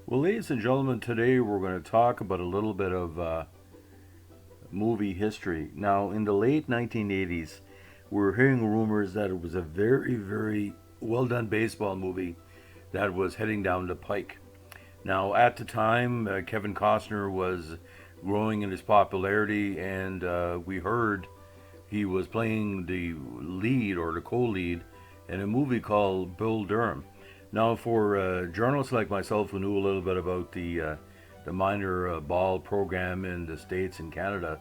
Well, ladies and gentlemen, today we're going to talk about a little bit of movie history. Now, in the late 1980s, we were hearing rumors that it was a very, very well done baseball movie that was heading down the pike. Now, at the time, Kevin Costner was growing in his popularity, and we heard he was playing the lead or the co-lead in a movie called Bull Durham. Now, for journalists like myself who knew a little bit about the minor ball program in the States and Canada,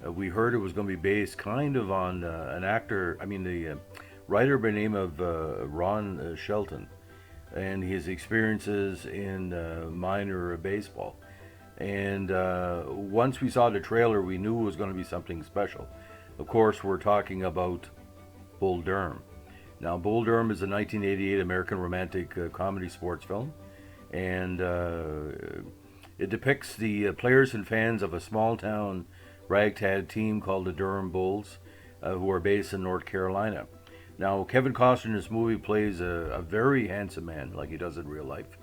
we heard it was going to be based kind of on an actor, the writer by the name of Ron Shelton and his experiences in minor baseball. And once we saw the trailer, we knew it was going to be something special. Of course, we're talking about Bull Durham. Now, Bull Durham is a 1988 American romantic comedy sports film, and it depicts the players and fans of a small town ragtag team called the Durham Bulls, who are based in North Carolina. Now, Kevin Costner in this movie plays a very handsome man, like he does in real life,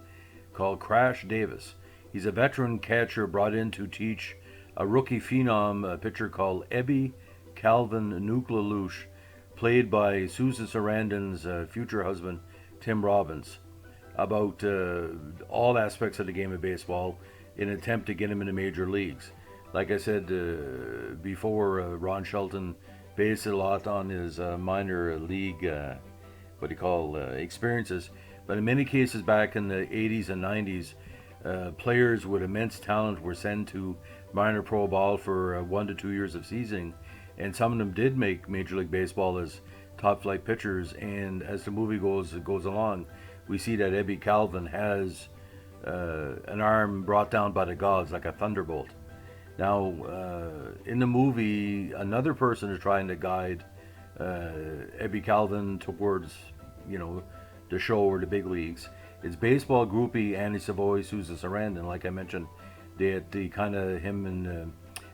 called Crash Davis. He's a veteran catcher brought in to teach a rookie phenom pitcher called Ebby Calvin Nuclealush, played by Susan Sarandon's future husband, Tim Robbins, about all aspects of the game of baseball in an attempt to get him into major leagues. Like I said before, Ron Shelton based it a lot on his minor league, experiences. But in many cases back in the 80s and 90s, players with immense talent were sent to minor pro ball for 1 to 2 years of seasoning, and some of them did make Major League Baseball as top flight pitchers. And as the movie goes along, we see that Ebby Calvin has an arm brought down by the gods like a thunderbolt. Now, in the movie, another person is trying to guide Ebby Calvin towards, the show or the big leagues. It's baseball groupie Annie Savoy, Susan Sarandon. Like I mentioned, they kind of him and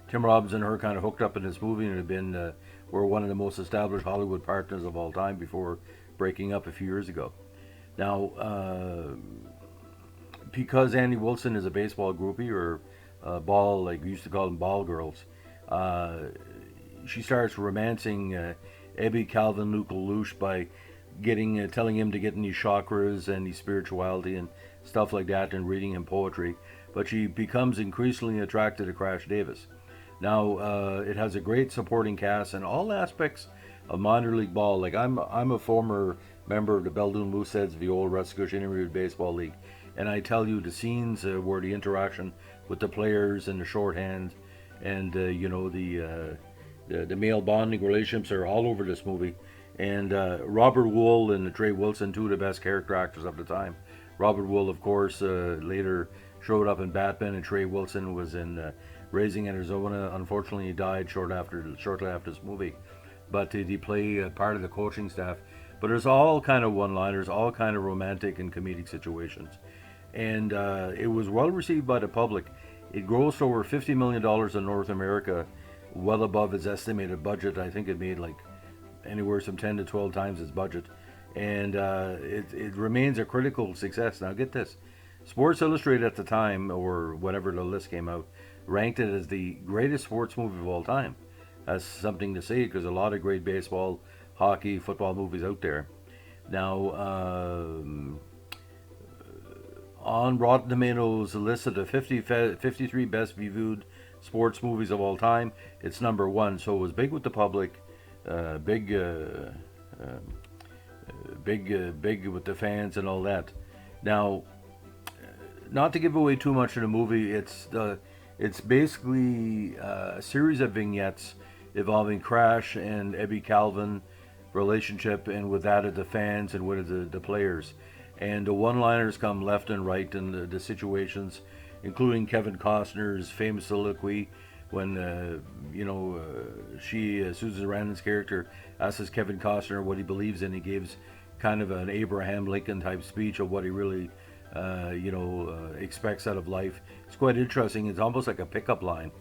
Tim Robbins and her kind of hooked up in this movie and had been were one of the most established Hollywood partners of all time before breaking up a few years ago. Now, because Andy Wilson is a baseball groupie or ball, like we used to call them ball girls, she starts romancing Ebby Calvin Nuclealush by telling him to get in these chakras and these spirituality and stuff like that and reading him poetry. But she becomes increasingly attracted to Crash Davis. Now, it has a great supporting cast in all aspects of minor league ball. Like I'm a former member of the Beldoon Mooseheads, the old Rescouche Intermediate Baseball League, and I tell you the scenes where the interaction with the players and the shorthand and the male bonding relationships are all over this movie. And Robert Wool and Trey Wilson, two of the best character actors of the time. Robert Wool, of course, later showed up in Batman, and Trey Wilson was in Raising Arizona. Unfortunately, he died shortly after this movie. But he played part of the coaching staff. But there's all kind of one-liners, all kind of romantic and comedic situations, and it was well received by the public. It grossed over $50 million in North America, well above its estimated budget. I think it made like anywhere from 10 to 12 times its budget, and it remains a critical success. Now, get this: Sports Illustrated at the time, or whenever the list came out, ranked it as the greatest sports movie of all time. That's something to say because a lot of great baseball, hockey, football movies out there. Now, on Rotten Tomatoes list of the 53 best reviewed sports movies of all time, it's number one. So it was big with the public, big with the fans and all that. Now, not to give away too much of the movie, it's basically a series of vignettes involving Crash and Ebby Calvin relationship, and with that of the fans and with the players. And the one-liners come left and right in the situations, including Kevin Costner's famous soliloquy when Susan Sarandon's character asks Kevin Costner what he believes in. He gives kind of an Abraham Lincoln type speech of what he really expects out of life. It's quite interesting. It's almost like a pickup line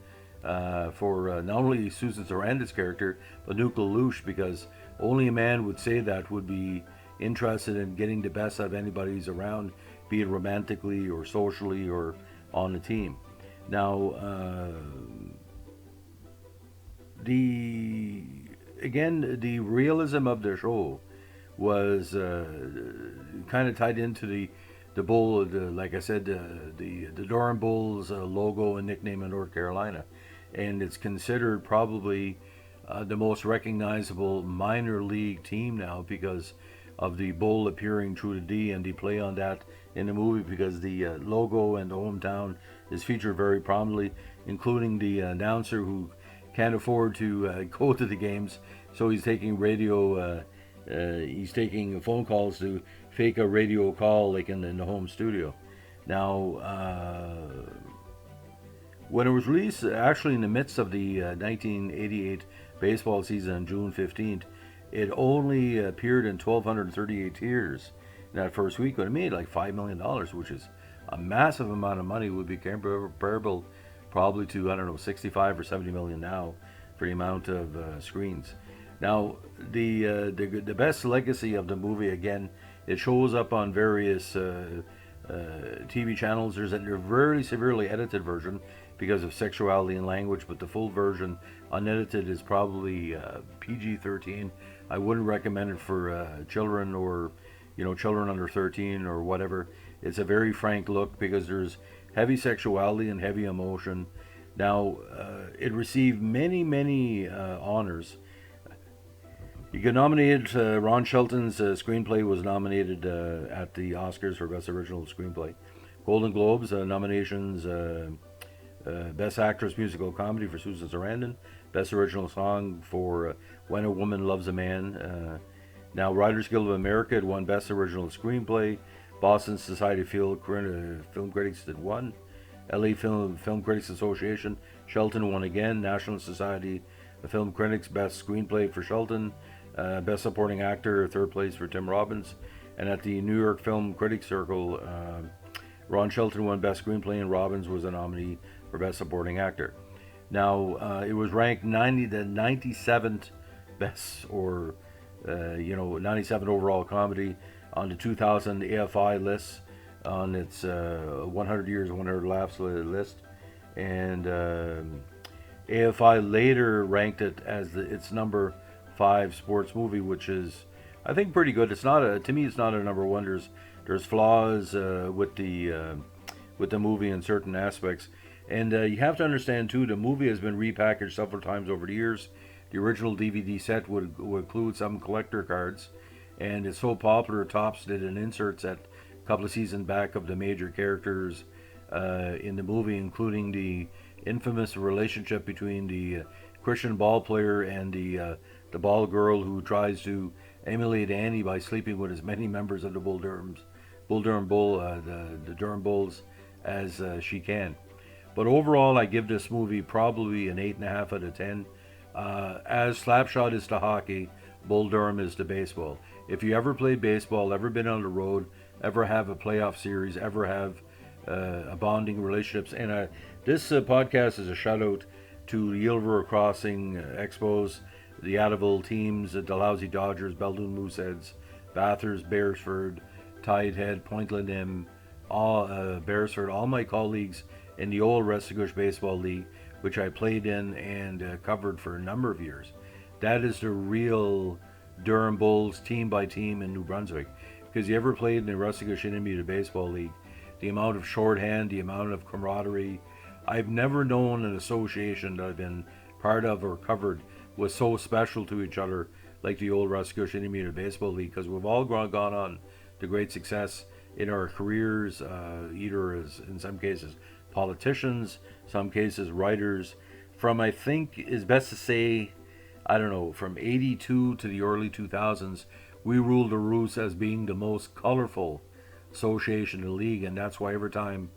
for not only Susan Sarandon's character, but Nuclealush, because only a man would say that, would be interested in getting the best out of anybody who's around be it romantically or socially or on the team. Now, the again the realism of the show was kind of tied into the bull, like I said, the Durham Bulls logo and nickname in North Carolina, and it's considered probably the most recognizable minor league team now because of the bull appearing through the D and the play on that in the movie because the logo and the hometown is featured very prominently, including the announcer who can't afford to go to the games, so he's taking he's taking phone calls to fake a radio call like in the home studio. Now, when it was released, actually in the midst of the 1988 baseball season on June 15th, it only appeared in 1,238 theaters in that first week, but it made like $5 million, which is a massive amount of money, would be comparable probably to, I don't know, 65 or 70 million now for the amount of screens. Now, the best legacy of the movie, again, it shows up on various TV channels. There's a very severely edited version because of sexuality and language, but the full version, unedited, is probably PG-13. I wouldn't recommend it for children or children under 13 or whatever. It's a very frank look because there's heavy sexuality and heavy emotion. Now, it received many honors. You got nominated. Ron Shelton's screenplay was nominated at the Oscars for Best Original Screenplay. Golden Globes nominations: Best Actress Musical Comedy for Susan Sarandon, Best Original Song for When a Woman Loves a Man. Now, Writers Guild of America had won Best Original Screenplay. Boston Society of Film Critics had won. LA Film Critics Association, Shelton won again. National Society of Film Critics, Best Screenplay for Shelton. Best Supporting Actor, third place for Tim Robbins. And at the New York Film Critics Circle, Ron Shelton won Best Screenplay and Robbins was a nominee for Best Supporting Actor. Now, it was ranked the 97th best, or 97 overall comedy on the 2000 AFI list, on its 100 Years, 100 Laughs list. And AFI later ranked it as its number 5 sports movie, which is, I think, pretty good. It's not to me, it's not a number one. There's flaws with the movie in certain aspects, and you have to understand too, the movie has been repackaged several times over the years. The original DVD set would include some collector cards, and it's so popular, Topps did an inserts at a couple of seasons back of the major characters in the movie, including the infamous relationship between the Christian ball player and the ball girl who tries to emulate Annie by sleeping with as many members of the Durham Bulls as she can. But overall, I give this movie probably an 8.5 out of 10. As Slapshot is to hockey, Bull Durham is to baseball. If you ever played baseball, ever been on the road, ever have a playoff series, ever have a bonding relationships, and this podcast is a shout out to the Yellowriver Crossing Expos, the Attleville teams, the Dalhousie Dodgers, Beldoon Mooseheads, Bathurst, Beresford, Tidehead, Pointland M, Beresford, all my colleagues in the old Restigouche Baseball League, which I played in and covered for a number of years. That is the real Durham Bulls team by team in New Brunswick. Because you ever played in the Restigouche Intermediate Baseball League, the amount of shorthand, the amount of camaraderie, I've never known an association that I've been part of or covered was so special to each other like the old Restigouche Intermediate Baseball League, because we've all gone on to great success in our careers, either as, in some cases, politicians, some cases writers. From, I think is best to say, I don't know, from 82 to the early 2000s, we ruled the roost as being the most colorful association in the league, and that's why every time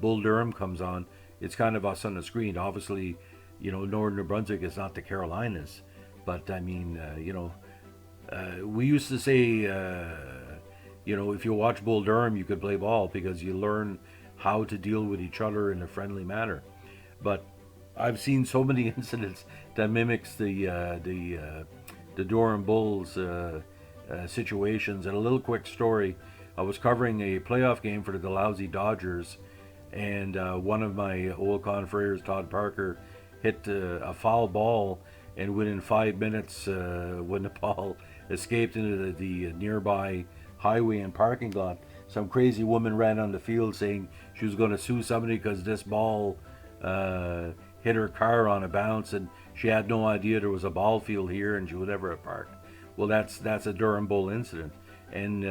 Bull Durham comes on, it's kind of us on the screen. Obviously, Northern New Brunswick is not the Carolinas, but I mean, we used to say, if you watch Bull Durham, you could play ball because you learn how to deal with each other in a friendly manner. But I've seen so many incidents that mimics the Durham Bulls situations. And a little quick story: I was covering a playoff game for the Dalhousie Dodgers, and one of my old confreres, Todd Parker, hit a foul ball, and within 5 minutes, when the ball escaped into the nearby highway and parking lot, some crazy woman ran on the field saying she was going to sue somebody because this ball uh, hit her car on a bounce, and she had no idea there was a ball field here, and she would never have parked. Well, that's a Durham Bull incident, and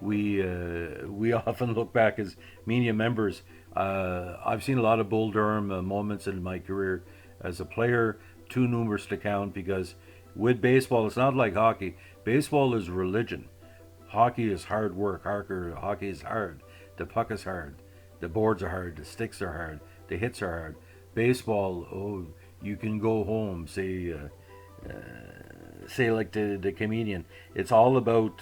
we often look back as media members. I've seen a lot of Bull Durham moments in my career as a player, too numerous to count, because with baseball, it's not like hockey. Baseball is religion. Hockey is hard work. Hockey is hard. The puck is hard. The boards are hard. The sticks are hard. The hits are hard. Baseball, oh, you can go home. Say like the comedian. It's all about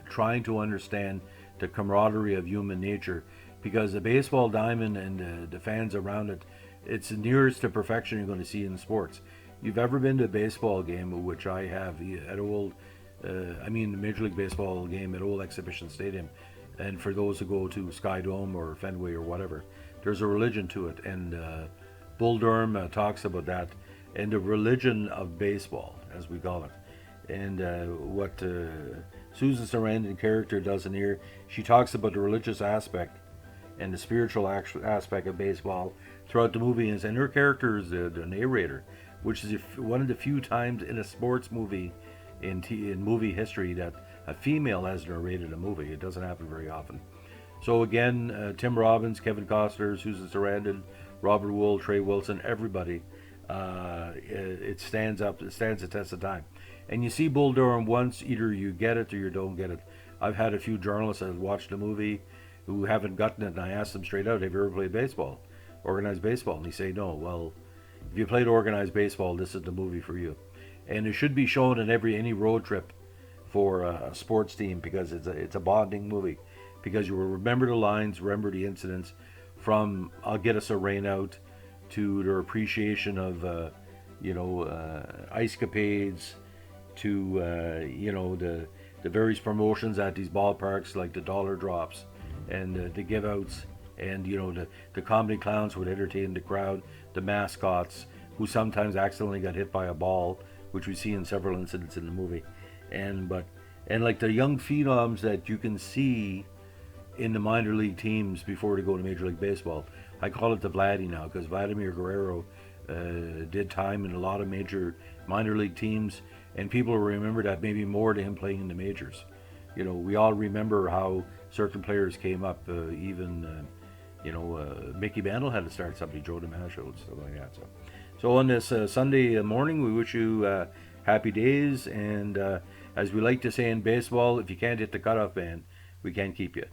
trying to understand the camaraderie of human nature, because the baseball diamond and the fans around it, it's the nearest to perfection you're going to see in sports. You've ever been to a baseball game, which I have, at old, I mean the Major League Baseball game at Old Exhibition Stadium, and for those who go to Sky Dome or Fenway or whatever, there's a religion to it, and Bull Durham talks about that, and the religion of baseball, as we call it. And what Susan Sarandon character does in here, she talks about the religious aspect and the spiritual aspect of baseball throughout the movie, and her character is the narrator, which is one of the few times in a sports movie in movie history that a female has narrated a movie. It doesn't happen very often. So again, Tim Robbins, Kevin Costner, Susan Sarandon, Robert Wool, Trey Wilson, everybody, it stands up. It stands the test of time. And you see Bull Durham once, either you get it or you don't get it. I've had a few journalists that have watched the movie who haven't gotten it, and I asked them straight out, "Have you ever played baseball, organized baseball?" And they say no. Well, if you played organized baseball, this is the movie for you. And it should be shown in any road trip for a sports team, because it's a bonding movie, because you will remember the lines, remember the incidents, from "I'll get us a rain out" to their appreciation of ice capades, to the various promotions at these ballparks, like the dollar drops and the give outs, and the comedy clowns would entertain the crowd, the mascots who sometimes accidentally got hit by a ball, which we see in several incidents in the movie, and like the young phenoms that you can see in the minor league teams before they go to Major League Baseball. I call it the Vladdy now, because Vladimir Guerrero did time in a lot of minor league teams, and people remember that maybe more to him playing in the majors. We all remember how certain players came up. Even Mickey Mantle had to start somebody, Joe DiMaggio, and stuff like that. So on this Sunday morning, we wish you happy days, and as we like to say in baseball, if you can't hit the cutoff man, we can't keep you.